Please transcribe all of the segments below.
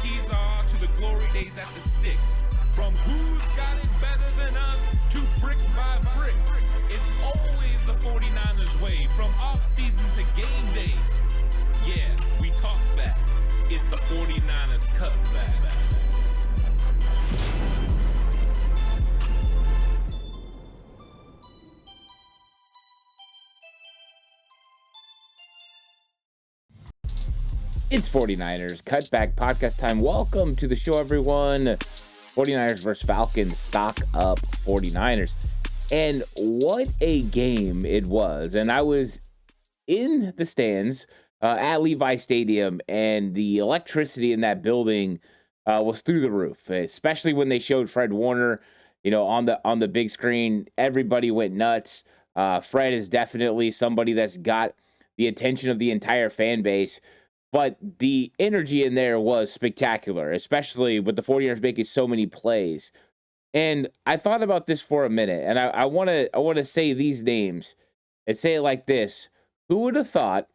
keys are to the glory days at the stick. From who's got it better than us to brick by brick. It's always the 49ers way, from off-season to game day. Yeah, we talk back. It's the 49ers Cutback. It's 49ers Cutback podcast time. Welcome to the show, everyone. 49ers versus Falcons Stock Up 49ers. And what a game it was. And I was in the stands at Levi Stadium, and the electricity in that building was through the roof, especially when they showed Fred Warner, on the big screen. Everybody went nuts. Fred is definitely somebody that's got the attention of the entire fan base. But the energy in there was spectacular, especially with the 49ers making so many plays. And I thought about this for a minute, and I want to say these names and say it like this. Who would have thought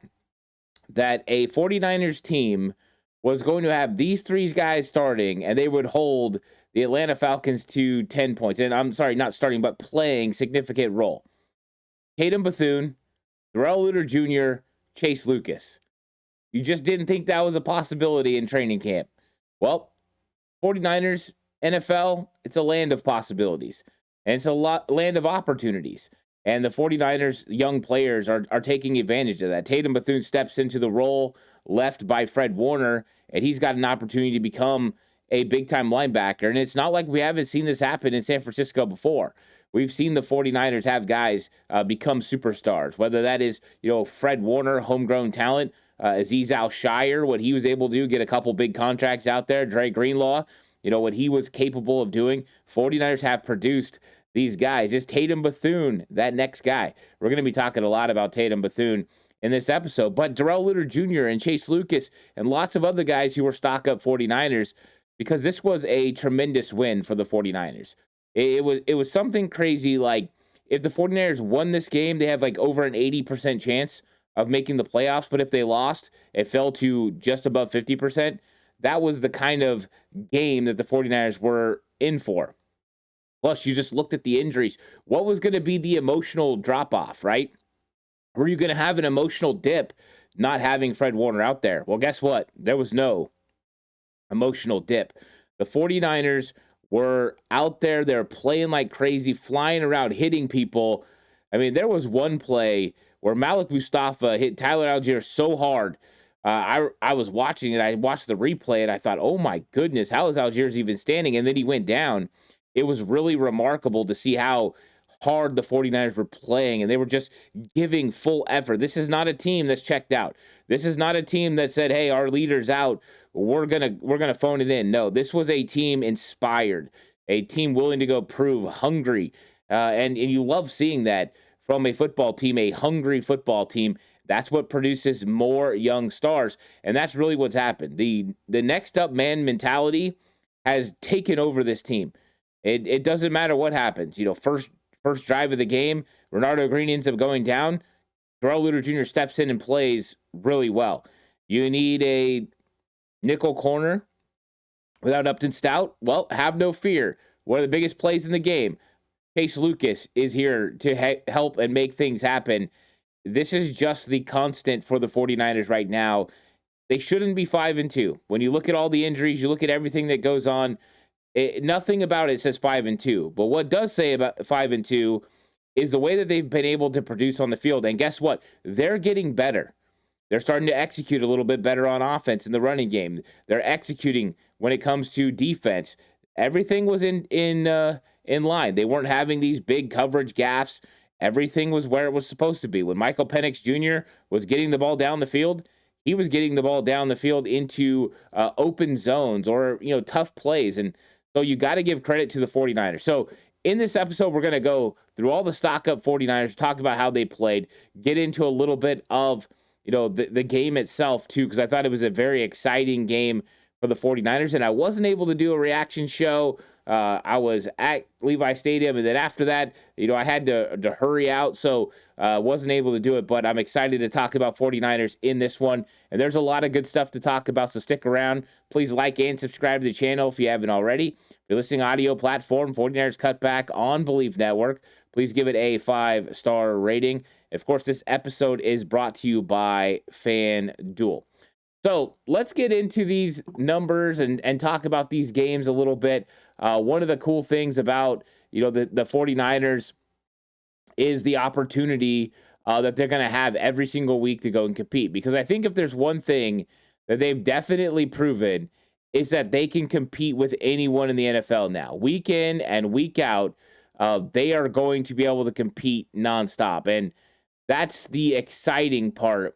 that a 49ers team was going to have these three guys starting, and they would hold the Atlanta Falcons to 10 points? And I'm sorry, not starting, but playing significant role. Tatum Bethune, Darrell Luter Jr., Chase Lucas. You just didn't think that was a possibility in training camp. Well, 49ers, NFL, it's a land of possibilities. And it's a land of opportunities. And the 49ers young players are taking advantage of that. Tatum Bethune steps into the role left by Fred Warner, and he's got an opportunity to become a big-time linebacker. And it's not like we haven't seen this happen in San Francisco before. We've seen the 49ers have guys become superstars, whether that is, Fred Warner, homegrown talent, Azeez Al-Shire, what he was able to do, get a couple big contracts out there. Dre Greenlaw, what he was capable of doing. 49ers have produced these guys. Is Tatum Bethune that next guy? We're going to be talking a lot about Tatum Bethune in this episode. But Darrell Luter Jr. and Chase Lucas and lots of other guys who were stock up 49ers, because this was a tremendous win for the 49ers. It was something crazy. Like, if the 49ers won this game, they have like over an 80% chance of making the playoffs, but if they lost, it fell to just above 50%. That was the kind of game that the 49ers were in for. Plus, you just looked at the injuries. What was going to be the emotional drop-off, right? Were you going to have an emotional dip not having Fred Warner out there? Well, guess what? There was no emotional dip. The 49ers were out there. They're playing like crazy, flying around, hitting people. I mean, there was one play where Malik Mustafa hit Tyler Algier so hard. I was watching it. I watched the replay, and I thought, oh, my goodness, how is Algiers even standing? And then he went down. It was really remarkable to see how hard the 49ers were playing, and they were just giving full effort. This is not a team that's checked out. This is not a team that said, hey, our leader's out. We're gonna phone it in. No, this was a team inspired, a team willing to go prove, hungry. And you love seeing that from a football team, a hungry football team. That's what produces more young stars, and that's really what's happened. The next up man mentality has taken over this team. It doesn't matter what happens. First drive of the game, Renardo Green ends up going down. Darrell Luter Jr. steps in and plays really well. You need a nickel corner without Upton Stout. Well, have no fear. One of the biggest plays in the game, Chase Lucas, is here to help and make things happen. This is just the constant for the 49ers right now. They shouldn't be 5-2. When you look at all the injuries, you look at everything that goes on, nothing about it says 5-2. But what does say about 5-2 is the way that they've been able to produce on the field. And guess what? They're getting better. They're starting to execute a little bit better on offense in the running game. They're executing when it comes to defense. Everything was in line. They weren't having these big coverage gaffes. Everything was where it was supposed to be. When Michael Penix Jr. was getting the ball down the field, he was getting the ball down the field into open zones or tough plays. And so you got to give credit to the 49ers. So in this episode, we're going to go through all the stock up 49ers, talk about how they played, get into a little bit of the game itself too, because I thought it was a very exciting game for the 49ers, and I wasn't able to do a reaction show. I was at Levi Stadium, and then after that, I had to hurry out, so wasn't able to do it, but I'm excited to talk about 49ers in this one, and there's a lot of good stuff to talk about, so stick around. Please like and subscribe to the channel if you haven't already. If you're listening audio platform, 49ers Cutback on Believe Network, please give it a 5-star rating. Of course, this episode is brought to you by FanDuel. So let's get into these numbers and talk about these games a little bit. One of the cool things about, the 49ers is the opportunity that they're going to have every single week to go and compete. Because I think if there's one thing that they've definitely proven is that they can compete with anyone in the NFL now. Week in and week out, they are going to be able to compete nonstop. And that's the exciting part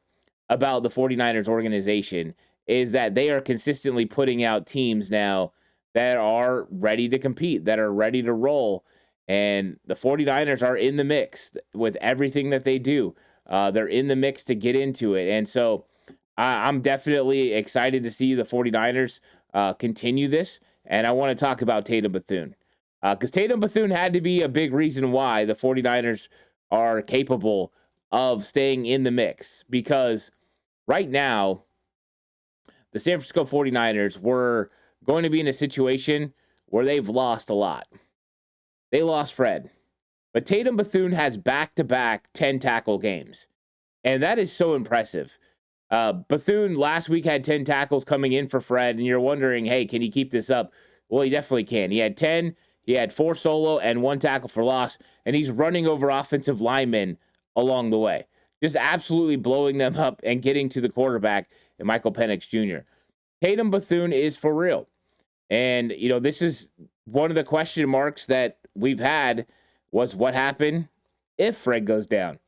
about the 49ers organization, is that they are consistently putting out teams now that are ready to compete, that are ready to roll. And the 49ers are in the mix with everything that they do. They're in the mix to get into it. And so I'm definitely excited to see the 49ers continue this. And I want to talk about Tatum Bethune. Because Tatum Bethune had to be a big reason why the 49ers are capable of staying in the mix. Because right now, the San Francisco 49ers were going to be in a situation where they've lost a lot. They lost Fred. But Tatum Bethune has back-to-back 10-tackle games. And that is so impressive. Bethune last week had 10 tackles coming in for Fred, and you're wondering, hey, can he keep this up? Well, he definitely can. He had 10, he had 4 solo, and 1 tackle for loss, and he's running over offensive linemen along the way. Just absolutely blowing them up and getting to the quarterback, and Michael Penix Jr. Tatum Bethune is for real. And, this is one of the question marks that we've had was what happened if Fred goes down.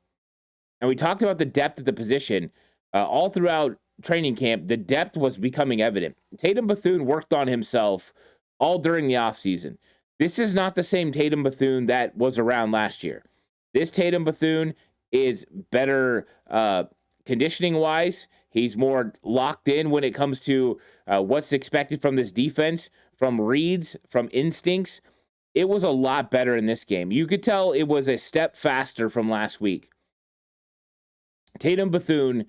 And we talked about the depth of the position all throughout training camp. The depth was becoming evident. Tatum Bethune worked on himself all during the offseason. This is not the same Tatum Bethune that was around last year. This Tatum Bethune is better conditioning-wise. He's more locked in when it comes to what's expected from this defense, from reads, from instincts. It was a lot better in this game. You could tell it was a step faster from last week. Tatum Bethune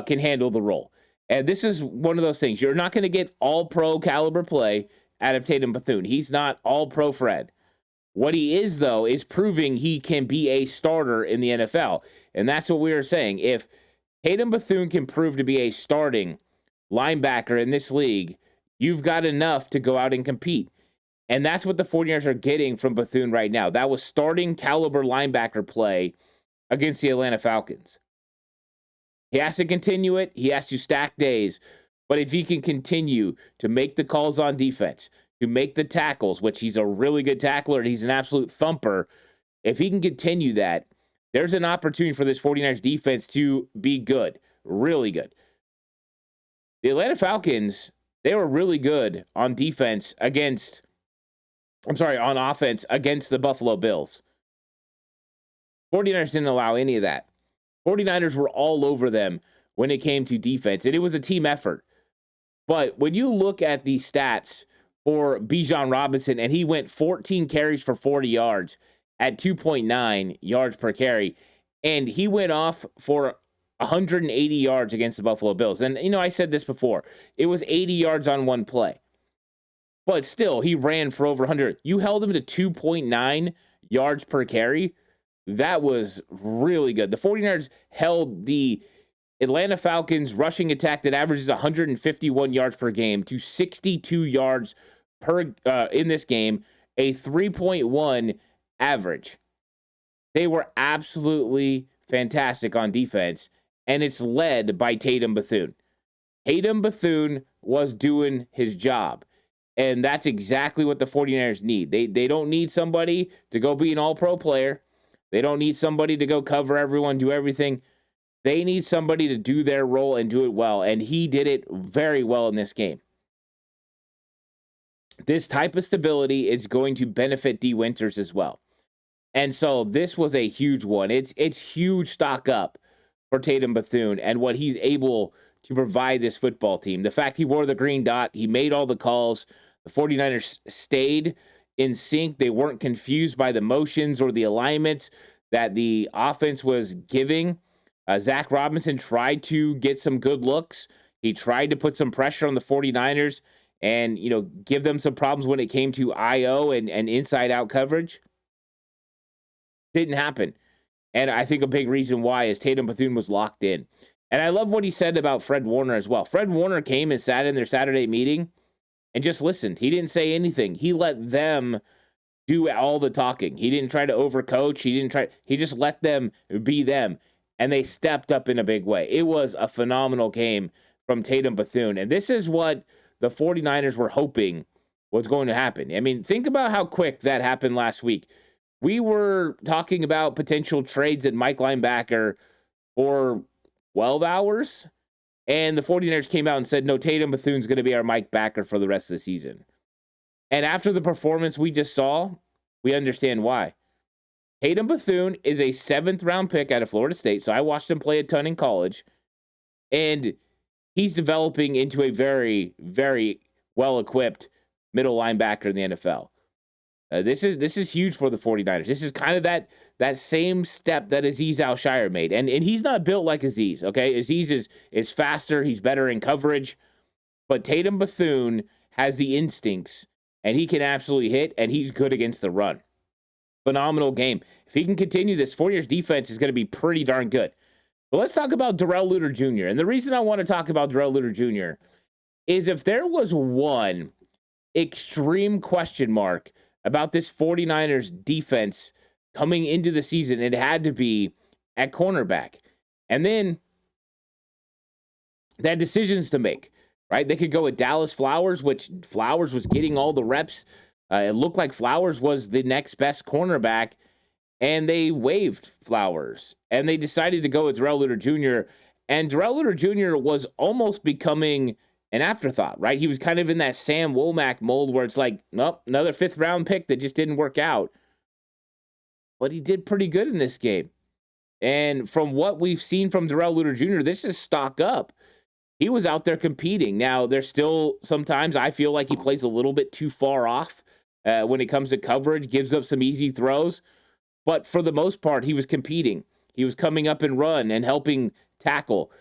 can handle the role. And this is one of those things. You're not going to get all-pro caliber play out of Tatum Bethune. He's not all-pro Fred. What he is, though, is proving he can be a starter in the NFL. And that's what we were saying. If Tatum Bethune can prove to be a starting linebacker in this league, you've got enough to go out and compete. And that's what the 49ers are getting from Bethune right now. That was starting caliber linebacker play against the Atlanta Falcons. He has to continue it. He has to stack days. But if he can continue to make the calls on defense, to make the tackles, which he's a really good tackler and he's an absolute thumper, if he can continue that, there's an opportunity for this 49ers defense to be good, really good. The Atlanta Falcons, they were really good on offense against the Buffalo Bills. 49ers didn't allow any of that. 49ers were all over them when it came to defense, and it was a team effort. But when you look at the stats for Bijan Robinson, and he went 14 carries for 40 yards at 2.9 yards per carry, and he went off for 180 yards against the Buffalo Bills. And, I said this before. It was 80 yards on one play. But still, he ran for over 100. You held him to 2.9 yards per carry. That was really good. The 49ers held the Atlanta Falcons rushing attack that averages 151 yards per game to 62 yards per in this game, a 3.1 average. They were absolutely fantastic on defense, and it's led by Tatum Bethune. Tatum Bethune was doing his job, and that's exactly what the 49ers need. They don't need somebody to go be an all-pro player. They don't need somebody to go cover everyone, do everything. They need somebody to do their role and do it well, and he did it very well in this game. This type of stability is going to benefit D. Winters as well. And so this was a huge one. It's huge stock up for Tatum Bethune and what he's able to provide this football team. The fact he wore the green dot, he made all the calls. The 49ers stayed in sync. They weren't confused by the motions or the alignments that the offense was giving. Zach Robinson tried to get some good looks. He tried to put some pressure on the 49ers and, give them some problems when it came to IO and inside out coverage. Didn't happen. And I think a big reason why is Tatum Bethune was locked in. And I love what he said about Fred Warner as well. Fred Warner came and sat in their Saturday meeting and just listened. He didn't say anything. He let them do all the talking. He didn't try to overcoach. He just let them be them. And they stepped up in a big way. It was a phenomenal game from Tatum Bethune. And this is what the 49ers were hoping was going to happen. I mean, think about how quick that happened last week. We were talking about potential trades at Mike linebacker for 12 hours, and the 49ers came out and said, no, Tatum Bethune's going to be our Mike backer for the rest of the season. And after the performance we just saw, we understand why. Tatum Bethune is a 7th-round pick out of Florida State, so I watched him play a ton in college, and he's developing into a very, very well-equipped middle linebacker in the NFL. This is huge for the 49ers. This is kind of that same step that Azeez Al-Shire made. And he's not built like Azeez, okay? Azeez is faster. He's better in coverage. But Tatum Bethune has the instincts, and he can absolutely hit, and he's good against the run. Phenomenal game. If he can continue this, 49ers defense is going to be pretty darn good. But let's talk about Darrell Luter Jr. And the reason I want to talk about Darrell Luter Jr. is if there was one extreme question mark about this 49ers defense coming into the season, it had to be at cornerback. And then they had decisions to make, right? They could go with Dallas Flowers, which Flowers was getting all the reps. It looked like Flowers was the next best cornerback, and they waived Flowers. And they decided to go with Darrell Luter Jr., and Darrell Luter Jr. was almost becoming an afterthought, right? He was kind of in that Sam Womack mold where it's like, nope, another 5th-round pick that just didn't work out. But he did pretty good in this game. And from what we've seen from Darrell Luter Jr., this is stock up. He was out there competing. Now, there's still sometimes I feel like he plays a little bit too far off when it comes to coverage, gives up some easy throws. But for the most part, he was competing. He was coming up and run and helping tackle.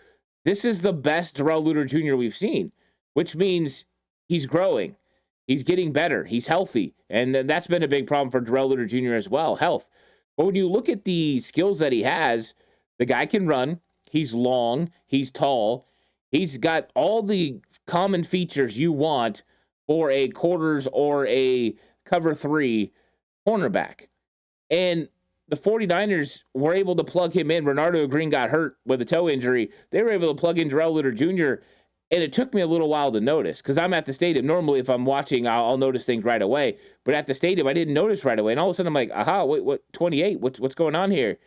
This is the best Darrell Luter Jr. we've seen, which means he's growing. He's getting better. He's healthy. And that's been a big problem for Darrell Luter Jr. as well, health. But when you look at the skills that he has, the guy can run. He's long. He's tall. He's got all the common features you want for a quarters or a cover 3 cornerback. And the 49ers were able to plug him in. Renardo Green got hurt with a toe injury. They were able to plug in Darrell Luter Jr., and it took me a little while to notice because I'm at the stadium. Normally, if I'm watching, I'll notice things right away. But at the stadium, I didn't notice right away. And all of a sudden, I'm like, aha, wait, what? 28? What's going on here?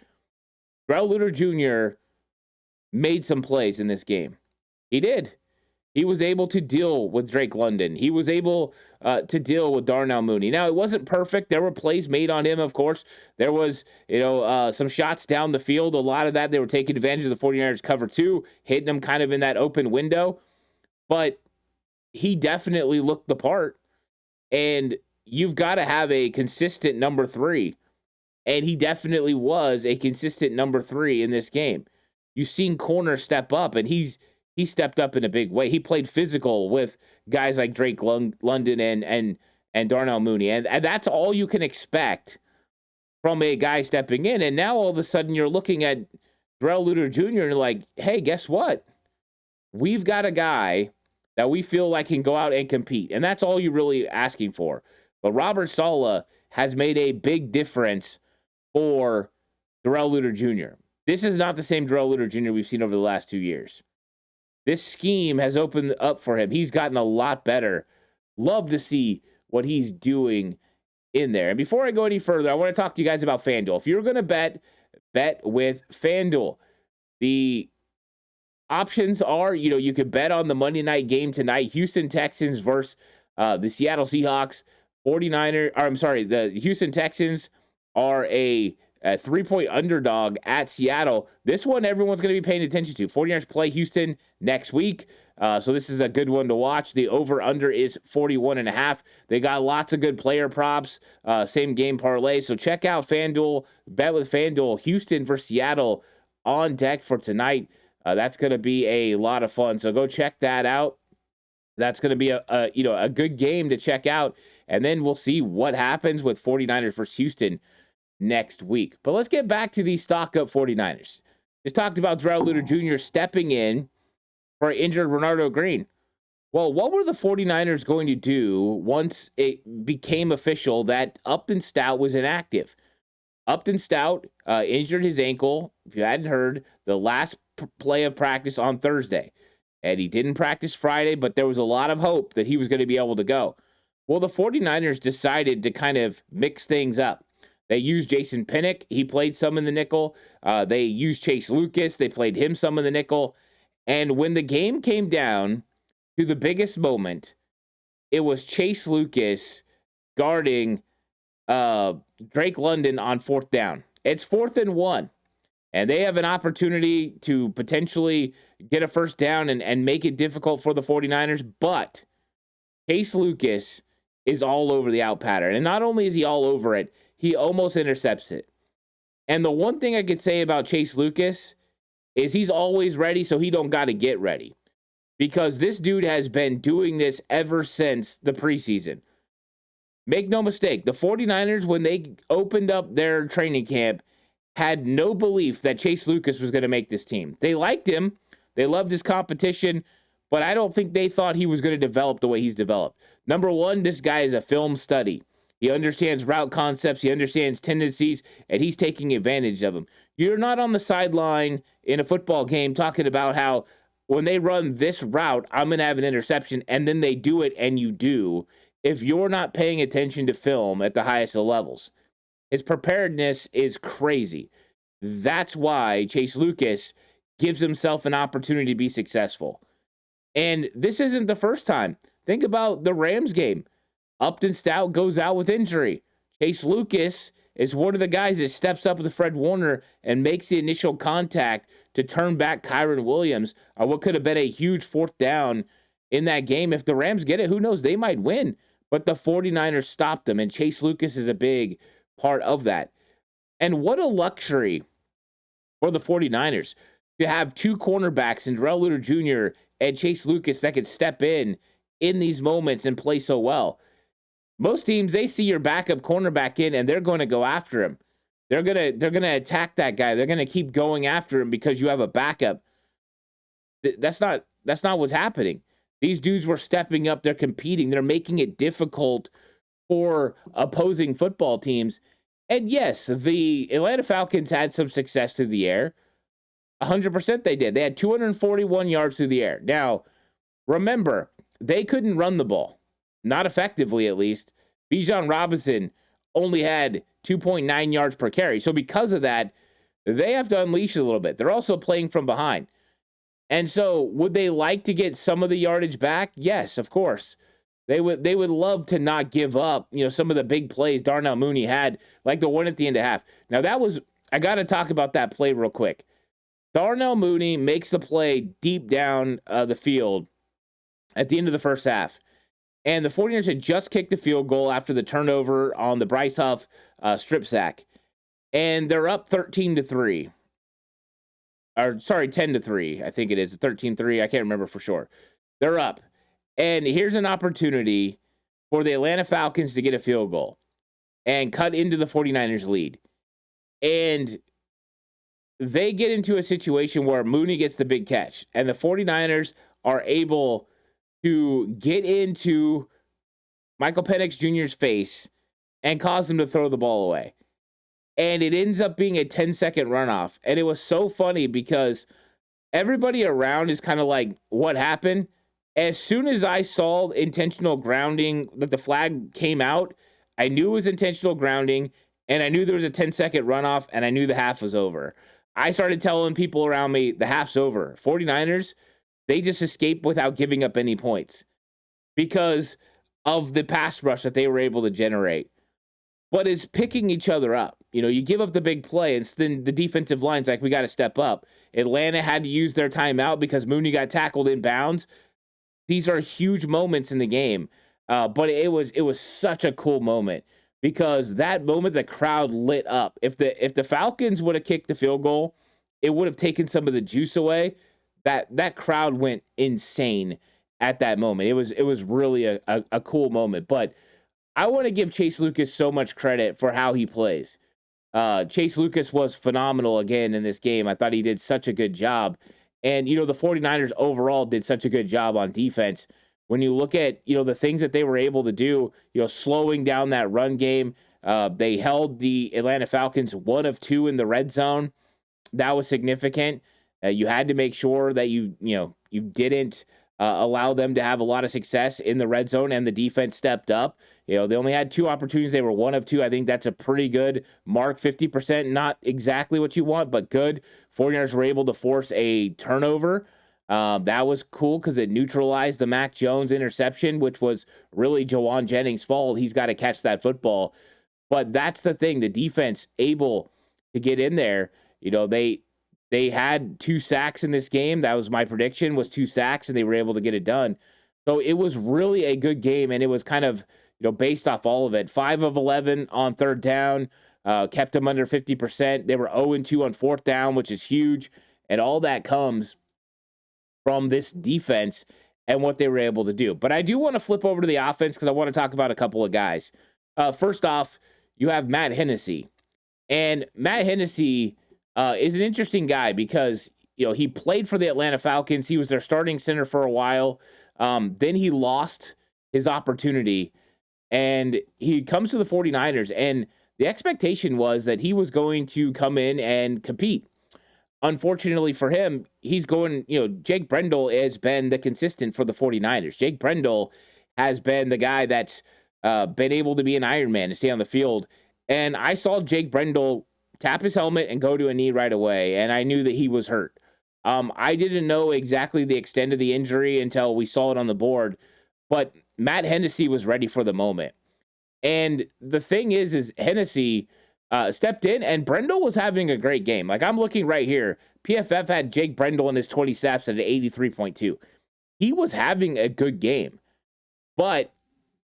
Darrell Luter Jr. made some plays in this game. He did. He was able to deal with Drake London. He was able to deal with Darnell Mooney. Now, it wasn't perfect. There were plays made on him, of course. There was, some shots down the field. A lot of that, they were taking advantage of the 49ers cover 2, hitting them kind of in that open window. But he definitely looked the part. And you've got to have a consistent number 3. And he definitely was a consistent number 3 in this game. You've seen corner step up, and he stepped up in a big way. He played physical with guys like Drake London and Darnell Mooney. And that's all you can expect from a guy stepping in. And now all of a sudden you're looking at Darrell Luter Jr. and you're like, hey, guess what? We've got a guy that we feel like can go out and compete. And that's all you're really asking for. But Robert Saleh has made a big difference for Darrell Luter Jr. This is not the same Darrell Luter Jr. we've seen over the last 2 years. This scheme has opened up for him. He's gotten a lot better. Love to see what he's doing in there. And before I go any further, I want to talk to you guys about FanDuel. If you're going to bet with FanDuel. The options are, you could bet on the Monday night game tonight, Houston Texans versus the Seattle Seahawks. The Houston Texans are a a 3-point underdog at Seattle. This one everyone's going to be paying attention to. 49ers play Houston next week. So this is a good one to watch. The over-under is 41.5. They got lots of good player props, same game parlay. So check out FanDuel, bet with FanDuel. Houston for Seattle on deck for tonight. That's going to be a lot of fun. So go check that out. That's going to be a good game to check out. And then we'll see what happens with 49ers versus Houston next week. But let's get back to the Stock Up 49ers. Just talked about Darrell Luter Jr. stepping in for injured Renardo Green. Well, what were the 49ers going to do once it became official that Upton Stout was inactive? Upton Stout injured his ankle, if you hadn't heard, the last play of practice on Thursday. And he didn't practice Friday, but there was a lot of hope that he was going to be able to go. Well, the 49ers decided to kind of mix things up. They used Jason Pinnock. He played some in the nickel. They used Chase Lucas. They played him some in the nickel. And when the game came down to the biggest moment, it was Chase Lucas guarding Drake London on 4th down. It's 4th and 1. And they have an opportunity to potentially get a first down and make it difficult for the 49ers. But Chase Lucas is all over the out pattern. And not only is he all over it, he almost intercepts it. And the one thing I could say about Chase Lucas is he's always ready, so he don't got to get ready. Because this dude has been doing this ever since the preseason. Make no mistake, the 49ers, when they opened up their training camp, had no belief that Chase Lucas was going to make this team. They liked him. They loved his competition, but I don't think they thought he was going to develop the way he's developed. Number one, this guy is a film study. He understands route concepts. He understands tendencies, and he's taking advantage of them. You're not on the sideline in a football game talking about how when they run this route, I'm going to have an interception, and then they do it, and you do, if you're not paying attention to film at the highest of levels. His preparedness is crazy. That's why Chase Lucas gives himself an opportunity to be successful. And this isn't the first time. Think about the Rams game. Upton Stout goes out with injury. Chase Lucas is one of the guys that steps up with Fred Warner and makes the initial contact to turn back Kyron Williams on what could have been a huge 4th down in that game. If the Rams get it, who knows? They might win. But the 49ers stopped them, and Chase Lucas is a big part of that. And what a luxury for the 49ers to have two cornerbacks in Darrell Luter Jr. and Chase Lucas that could step in these moments and play so well. Most teams, they see your backup cornerback in and they're going to go after him. They're going to attack that guy. They're going to keep going after him because you have a backup. That's not what's happening. These dudes were stepping up. They're competing. They're making it difficult for opposing football teams. And yes, the Atlanta Falcons had some success through the air. 100% they did. They had 241 yards through the air. Now, remember, they couldn't run the ball. Not effectively, at least. Bijan Robinson only had 2.9 yards per carry. So because of that, they have to unleash a little bit. They're also playing from behind. And so would they like to get some of the yardage back? Yes, of course. They would love to not give up, some of the big plays Darnell Mooney had, like the one at the end of half. Now I got to talk about that play real quick. Darnell Mooney makes the play deep down the field at the end of the first half. And the 49ers had just kicked the field goal after the turnover on the Bryce Huff strip sack. And they're up 13-3. Or, sorry, 10-3, I think it is. 13-3, I can't remember for sure. They're up. And here's an opportunity for the Atlanta Falcons to get a field goal and cut into the 49ers lead. And they get into a situation where Mooney gets the big catch. And the 49ers are able to get into Michael Penix Jr.'s face and cause him to throw the ball away. And it ends up being a 10-second runoff. And it was so funny because everybody around is kind of like, what happened? As soon as I saw intentional grounding, that the flag came out, I knew it was intentional grounding, and I knew there was a 10-second runoff, and I knew the half was over. I started telling people around me, the half's over. 49ers, they just escaped without giving up any points because of the pass rush that they were able to generate. But it's picking each other up. you give up the big play, and then the defensive line's like, we got to step up. Atlanta had to use their timeout because Mooney got tackled in bounds. These are huge moments in the game. But it was such a cool moment because that moment the crowd lit up. If the Falcons would have kicked the field goal, it would have taken some of the juice away. That crowd went insane at that moment. It was really a cool moment. But I want to give Chase Lucas so much credit for how he plays. Chase Lucas was phenomenal again in this game. I thought he did such a good job. And, the 49ers overall did such a good job on defense. When you look at, the things that they were able to do, slowing down that run game, they held the Atlanta Falcons 1 of 2 in the red zone. That was significant. You had to make sure that you didn't allow them to have a lot of success in the red zone, and the defense stepped up. They only had 2 opportunities. They were 1 of 2. I think that's a pretty good mark. 50%, not exactly what you want, but good. 49ers were able to force a turnover. That was cool because it neutralized the Mac Jones interception, which was really Jawan Jennings' fault. He's got to catch that football. But that's the thing. The defense able to get in there. They had 2 sacks in this game. That was my prediction, was 2 sacks, and they were able to get it done. So it was really a good game, and it was kind of, based off all of it. 5 of 11 on third down, kept them under 50%. They were 0-2 on fourth down, which is huge, and all that comes from this defense and what they were able to do. But I do want to flip over to the offense because I want to talk about a couple of guys. First off, you have Matt Hennessy. And Matt Hennessy is an interesting guy because, he played for the Atlanta Falcons. He was their starting center for a while. Then he lost his opportunity, and he comes to the 49ers, and the expectation was that he was going to come in and compete. Unfortunately for him, he's going, Jake Brendel has been the consistent for the 49ers. Jake Brendel has been the guy that's been able to be an Iron Man and stay on the field. And I saw Jake Brendel tap his helmet and go to a knee right away, and I knew that he was hurt. I didn't know exactly the extent of the injury until we saw it on the board, but Matt Hennessy was ready for the moment. And the thing is Hennessy stepped in, and Brendel was having a great game. Like, I'm looking right here. PFF had Jake Brendel in his 20 snaps at an 83.2. He was having a good game, but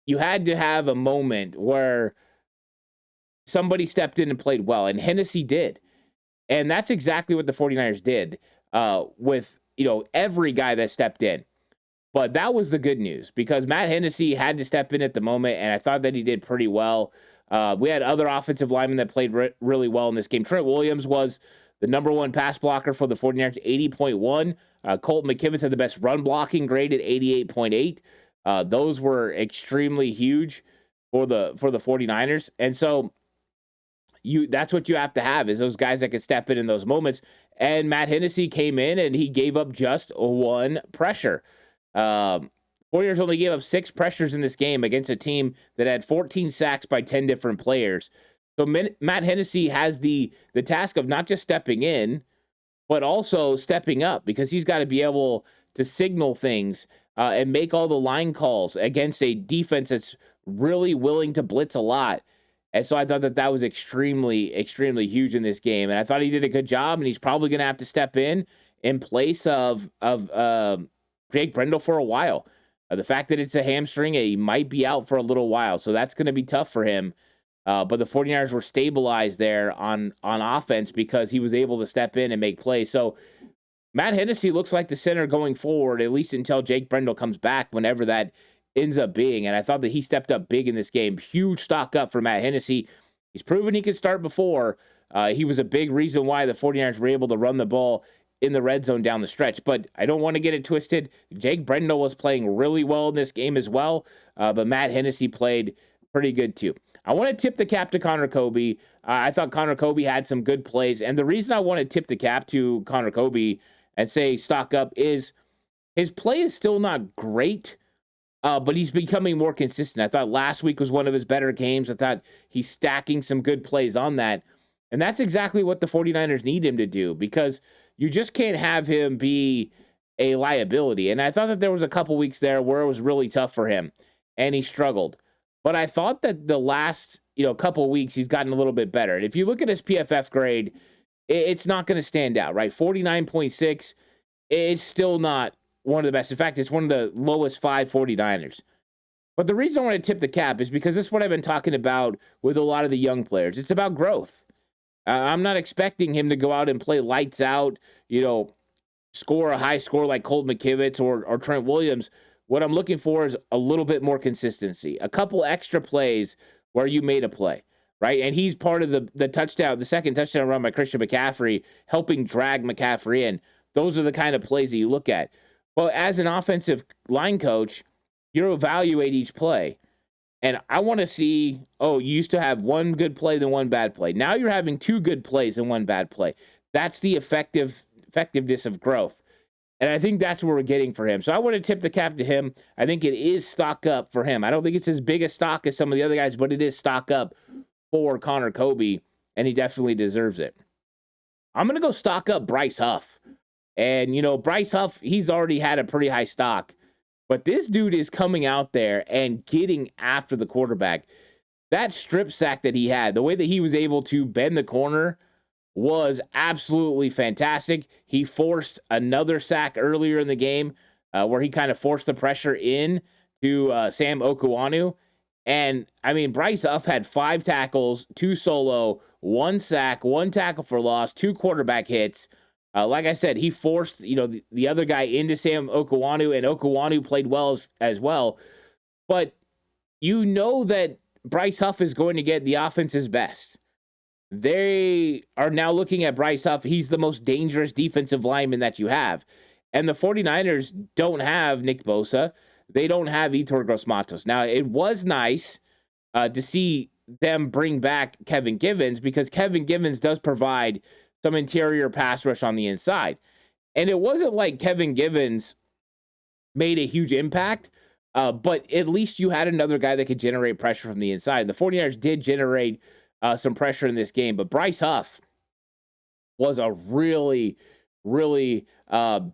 you had to have a moment where somebody stepped in and played well, and Hennessy did. And that's exactly what the 49ers did with, every guy that stepped in. But that was the good news because Matt Hennessy had to step in at the moment, and I thought that he did pretty well. We had other offensive linemen that played really well in this game. Trent Williams was the number 1 pass blocker for the 49ers, 80.1. Colton McKivitz had the best run blocking grade at 88.8. Those were extremely huge for the 49ers. And so that's what you have to have is those guys that can step in those moments. And Matt Hennessy came in and he gave up just 1 pressure. 49ers only gave up 6 pressures in this game against a team that had 14 sacks by 10 different players. So Matt Hennessy has the task of not just stepping in, but also stepping up because he's got to be able to signal things and make all the line calls against a defense that's really willing to blitz a lot. And so I thought that was extremely, extremely huge in this game. And I thought he did a good job, and he's probably going to have to step in place of Jake Brendel for a while. The fact that it's a hamstring, he might be out for a little while. So that's going to be tough for him. But the 49ers were stabilized there on offense because he was able to step in and make plays. So Matt Hennessy looks like the center going forward, at least until Jake Brendel comes back, whenever that ends up being. And I thought that he stepped up big in this game. Huge stock up for Matt Hennessy. He's proven he could start before. He was a big reason why the 49ers were able to run the ball in the red zone down the stretch. But I don't want to get it twisted. Jake Brendel was playing really well in this game as well. But Matt Hennessy played pretty good too. I want to tip the cap to Connor Kobe. I thought Connor Kobe had some good plays. And the reason I want to tip the cap to Connor Kobe and say stock up is his play is still not great, but he's becoming more consistent. I thought last week was one of his better games. I thought he's stacking some good plays on that. And that's exactly what the 49ers need him to do because you just can't have him be a liability. And I thought that there was a couple weeks there where it was really tough for him and he struggled. But I thought that the last a couple of weeks, he's gotten a little bit better. And if you look at his PFF grade, it's not going to stand out, right? 49.6 is still not one of the best. In fact, it's one of the lowest 49ers. But the reason I want to tip the cap is because this is what I've been talking about with a lot of the young players. It's about growth. I'm not expecting him to go out and play lights out, score a high score like Colt McKivitz or Trent Williams. What I'm looking for is a little bit more consistency, a couple extra plays where you made a play, right? And he's part of the touchdown, the second touchdown run by Christian McCaffrey, helping drag McCaffrey in. Those are the kind of plays that you look at. Well, as an offensive line coach, you evaluate each play. And I want to see, you used to have one good play than one bad play. Now you're having two good plays and one bad play. That's the effectiveness of growth. And I think that's what we're getting for him. So I want to tip the cap to him. I think it is stock up for him. I don't think it's as big a stock as some of the other guys, but it is stock up for Connor Kobe, and he definitely deserves it. I'm going to go stock up Bryce Huff. And, Bryce Huff, he's already had a pretty high stock. But this dude is coming out there and getting after the quarterback. That strip sack that he had, the way that he was able to bend the corner was absolutely fantastic. He forced another sack earlier in the game where he kind of forced the pressure in to Sam Okuanu. And, Bryce Huff had 5 tackles, 2 solo, 1 sack, 1 tackle for loss, 2 quarterback hits. Like I said, he forced, the other guy into Sam Okuanu, and Okuanu played well as well. But that Bryce Huff is going to get the offense's best. They are now looking at Bryce Huff. He's the most dangerous defensive lineman that you have. And the 49ers don't have Nick Bosa. They don't have Yetur Gross-Matos. Now, it was nice to see them bring back Kevin Givens, because Kevin Givens does provide some interior pass rush on the inside. And it wasn't like Kevin Givens made a huge impact, but at least you had another guy that could generate pressure from the inside. The 49ers did generate some pressure in this game, but Bryce Huff was a really, really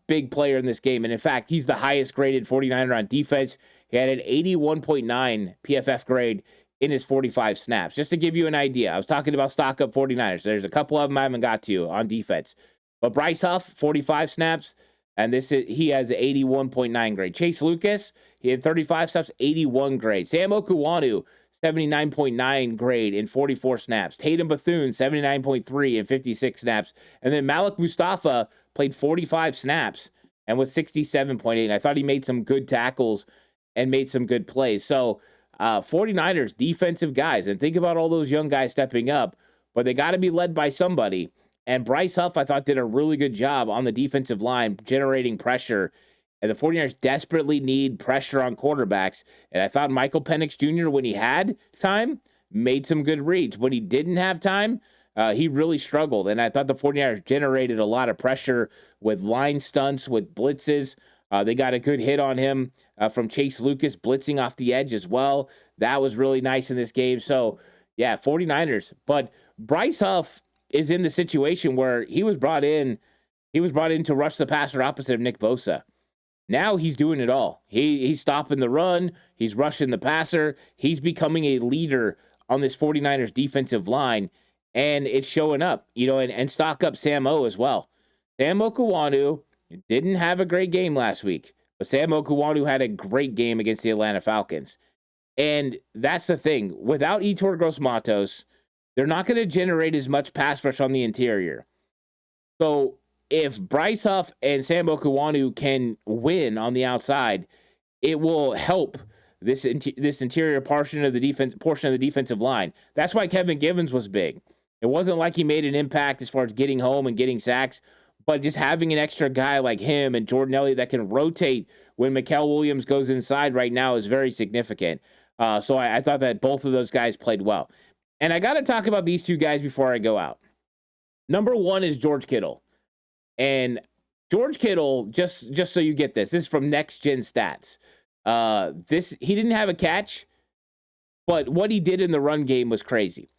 big player in this game. And in fact, he's the highest graded 49er on defense. He had an 81.9 PFF grade in his 45 snaps. Just to give you an idea, I was talking about stock up 49ers. There's a couple of them I haven't got to on defense. But Bryce Huff, 45 snaps, and he has an 81.9 grade. Chase Lucas, he had 35 snaps, 81 grade. Sam Okuanu, 79.9 grade in 44 snaps. Tatum Bethune, 79.3 in 56 snaps. And then Malik Mustafa played 45 snaps and was 67.8. And I thought he made some good tackles and made some good plays. So 49ers defensive guys, and think about all those young guys stepping up, but they got to be led by somebody. And Bryce Huff, I thought, did a really good job on the defensive line, generating pressure. And the 49ers desperately need pressure on quarterbacks. And I thought Michael Penix Jr., when he had time, made some good reads. When he didn't have time, he really struggled. And I thought the 49ers generated a lot of pressure with line stunts, with blitzes. They got a good hit on him from Chase Lucas blitzing off the edge as well. That was really nice in this game. So, yeah, 49ers. But Bryce Huff is in the situation where he was brought in to rush the passer opposite of Nick Bosa. Now he's doing it all. He's stopping the run. He's rushing the passer. He's becoming a leader on this 49ers defensive line, and it's showing up, and stock up Sam O as well. Sam Okuanu didn't have a great game last week, but Sam Okuanu had a great game against the Atlanta Falcons. And that's the thing. Without Yetur Gross-Matos, they're not going to generate as much pass rush on the interior. So if Bryce Huff and Sam Okuanu can win on the outside, it will help this interior portion of the defensive line. That's why Kevin Givens was big. It wasn't like he made an impact as far as getting home and getting sacks, but just having an extra guy like him and Jordan Elliott that can rotate when Mikael Williams goes inside right now is very significant. So I thought that both of those guys played well. And I got to talk about these two guys before I go out. Number one is George Kittle. And George Kittle, just so you get this is from Next Gen Stats. He didn't have a catch, but what he did in the run game was crazy.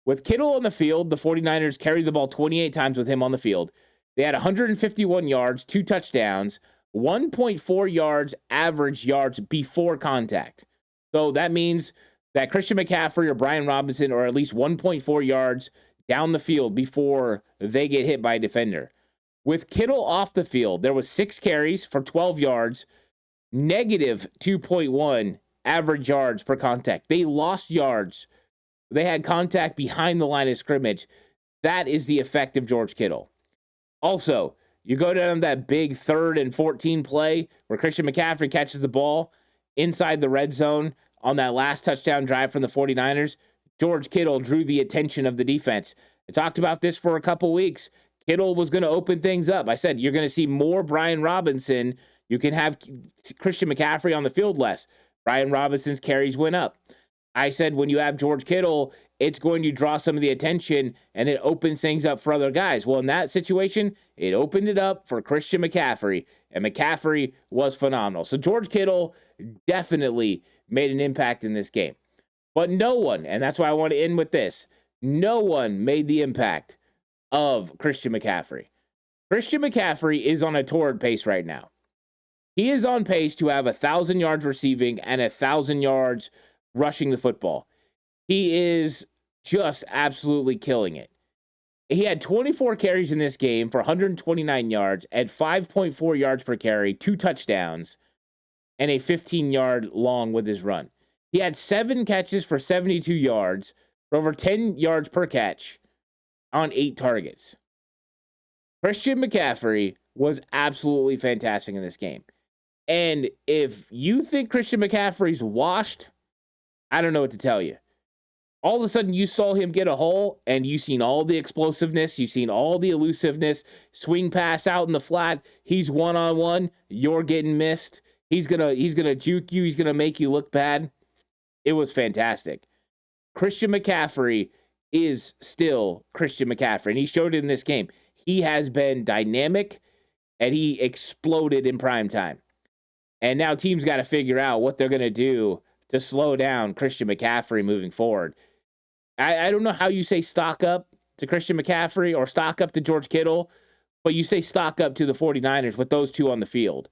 With Kittle on the field, the 49ers carried the ball 28 times with him on the field. They had 151 yards, 2 touchdowns, 1.4 yards average yards before contact. So that means that Christian McCaffrey or Brian Robinson are at least 1.4 yards down the field before they get hit by a defender. With Kittle off the field, there was 6 carries for 12 yards, negative 2.1 average yards per contact. They lost yards. They had contact behind the line of scrimmage. That is the effect of George Kittle. Also, you go down that big 3rd and 14 play where Christian McCaffrey catches the ball inside the red zone on that last touchdown drive from the 49ers. George Kittle drew the attention of the defense. I talked about this for a couple weeks. Kittle was going to open things up. I said, you're going to see more Brian Robinson. You can have Christian McCaffrey on the field less. Brian Robinson's carries went up. I said, when you have George Kittle, it's going to draw some of the attention and it opens things up for other guys. Well, in that situation, it opened it up for Christian McCaffrey, and McCaffrey was phenomenal. So George Kittle definitely made an impact in this game. But no one, and that's why I want to end with this, no one made the impact of Christian McCaffrey. Christian McCaffrey is on a torrid pace right now. He is on pace to have 1,000 yards receiving and 1,000 yards rushing the football. He is just absolutely killing it. He had 24 carries in this game for 129 yards at 5.4 yards per carry, 2 touchdowns, and a 15-yard long with his run. He had 7 catches for 72 yards, for over 10 yards per catch on 8 targets. Christian McCaffrey was absolutely fantastic in this game. And if you think Christian McCaffrey's washed, I don't know what to tell you. All of a sudden, you saw him get a hole, and you've seen all the explosiveness. You've seen all the elusiveness. Swing pass out in the flat. He's one-on-one. You're getting missed. He's gonna juke you. He's gonna make you look bad. It was fantastic. Christian McCaffrey is still Christian McCaffrey, and he showed it in this game. He has been dynamic, and he exploded in prime time. And now teams got to figure out what they're going to do to slow down Christian McCaffrey moving forward. I don't know how you say stock up to Christian McCaffrey or stock up to George Kittle, but you say stock up to the 49ers with those two on the field.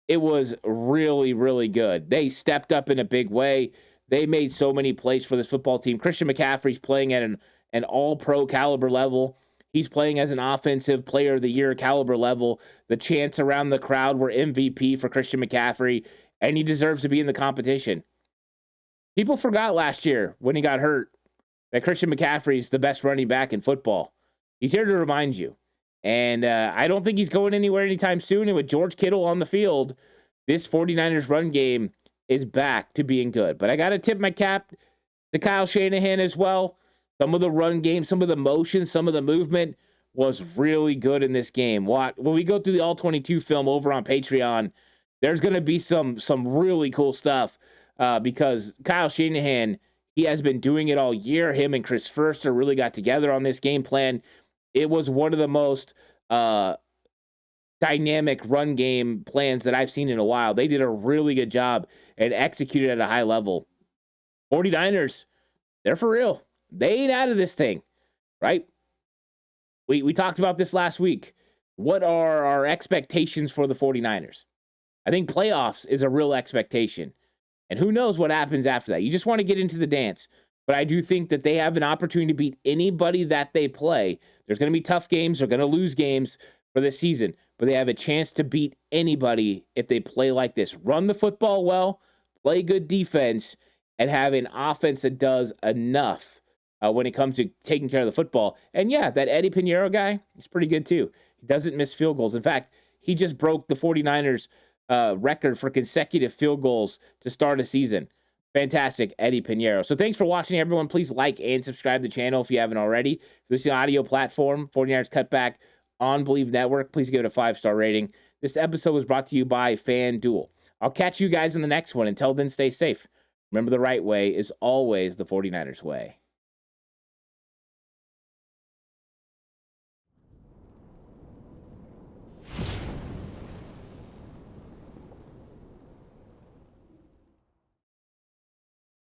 It was really, really good. They stepped up in a big way. They made so many plays for this football team. Christian McCaffrey's playing at an all-pro caliber level. He's playing as an offensive player of the year caliber level. The chants around the crowd were MVP for Christian McCaffrey, and he deserves to be in the competition. People forgot last year when he got hurt that Christian McCaffrey is the best running back in football. He's here to remind you. And I don't think he's going anywhere anytime soon. And with George Kittle on the field, this 49ers run game is back to being good. But I got to tip my cap to Kyle Shanahan as well. Some of the run game, some of the motion, some of the movement was really good in this game. When we go through the All-22 film over on Patreon, there's going to be some really cool stuff because Kyle Shanahan, he has been doing it all year. Him and Chris Foerster really got together on this game plan. It was one of the most dynamic run game plans that I've seen in a while. They did a really good job and executed at a high level. 49ers, they're for real. They ain't out of this thing, right? We talked about this last week. What are our expectations for the 49ers? I think playoffs is a real expectation. And who knows what happens after that. You just want to get into the dance. But I do think that they have an opportunity to beat anybody that they play. There's going to be tough games. They're going to lose games for this season. But they have a chance to beat anybody if they play like this. Run the football well, play good defense, and have an offense that does enough when it comes to taking care of the football. And yeah, that Eddie Pinheiro guy is pretty good too. He doesn't miss field goals. In fact, he just broke the 49ers record for consecutive field goals to start a season. Fantastic, Eddie Pinheiro. So thanks for watching, everyone. Please like and subscribe to the channel if you haven't already. If this is the audio platform, 49ers Cutback on Believe Network, please give it a 5-star rating. This episode was brought to you by FanDuel. I'll catch you guys in the next one. Until then, stay safe. Remember, the right way is always the 49ers way.